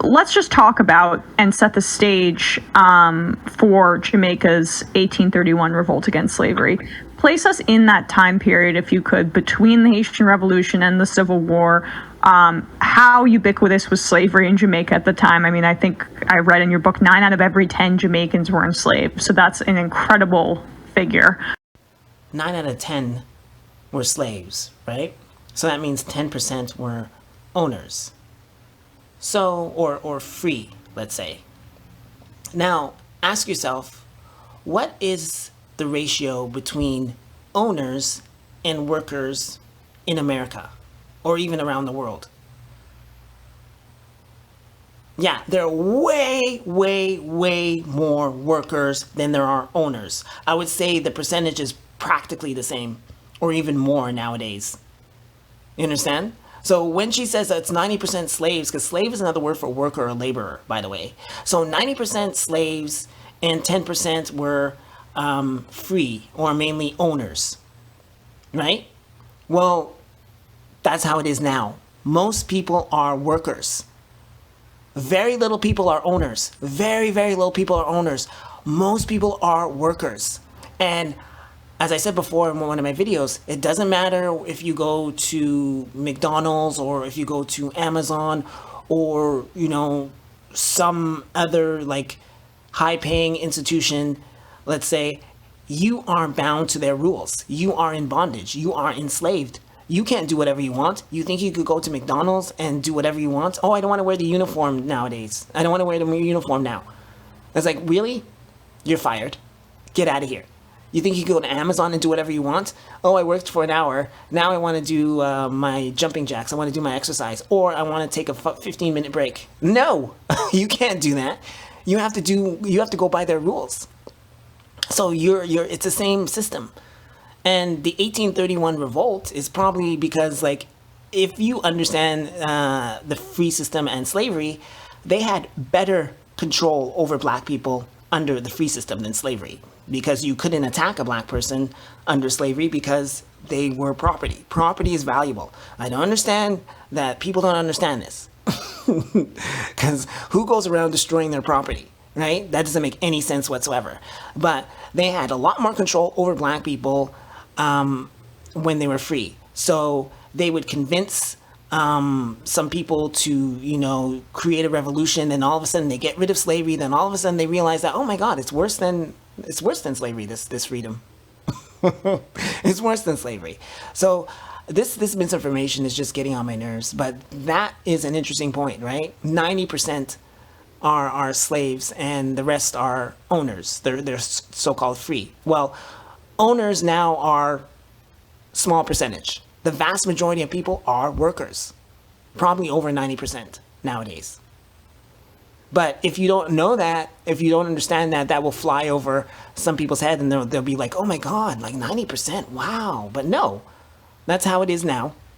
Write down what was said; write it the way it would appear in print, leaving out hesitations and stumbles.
let's just talk about and set the stage for Jamaica's 1831 revolt against slavery. Place us in that time period, if you could, between the Haitian Revolution and the Civil War. How ubiquitous was slavery in Jamaica at the time? I mean, I think I read in your book 9 out of every 10 Jamaicans were enslaved. So that's an incredible figure. 9 out of 10 were slaves, right? So that means 10% were owners. So, or free, let's say. Now, ask yourself, what is the ratio between owners and workers in America, or even around the world? Yeah, there are way, way, way more workers than there are owners. I would say the percentage is practically the same, or even more nowadays. You understand? So when she says that it's 90% slaves, because slave is another word for worker or laborer, by the way. So 90% slaves and 10% were free, or mainly owners, right? Well, that's how it is now. Most people are workers. Very little people are owners. Very, very little people are owners. Most people are workers. And as I said before in one of my videos, it doesn't matter if you go to McDonald's or if you go to Amazon or, some other like high paying institution, let's say, you are bound to their rules. You are in bondage. You are enslaved. You can't do whatever you want. You think you could go to McDonald's and do whatever you want? Oh, I don't want to wear the uniform nowadays. I don't want to wear the uniform now. It's like, really? You're fired. Get out of here. You think you can go to Amazon and do whatever you want? Oh, I worked for an hour. Now I want to do my jumping jacks. I want to do my exercise. Or I want to take a 15-minute break. No, you can't do that. You have to go by their rules. So it's the same system. And the 1831 revolt is probably because, like, if you understand the free system and slavery, they had better control over black people under the free system than slavery, because you couldn't attack a black person under slavery because they were property. Property is valuable. I don't understand that people don't understand this. Because who goes around destroying their property, right? That doesn't make any sense whatsoever. But they had a lot more control over black people when they were free. So they would convince some people to, create a revolution, and all of a sudden they get rid of slavery. Then all of a sudden they realize that, oh my God, it's worse than slavery, this freedom. It's worse than slavery. So this misinformation is just getting on my nerves. But that is an interesting point, right? 90% are slaves and the rest are owners. They're so-called free. Well, owners now are small percentage. The vast majority of people are workers, probably over 90% nowadays. But if you don't know that, if you don't understand that, that will fly over some people's head, and they'll be like, oh my God, like 90%, wow. But no, that's how it is now.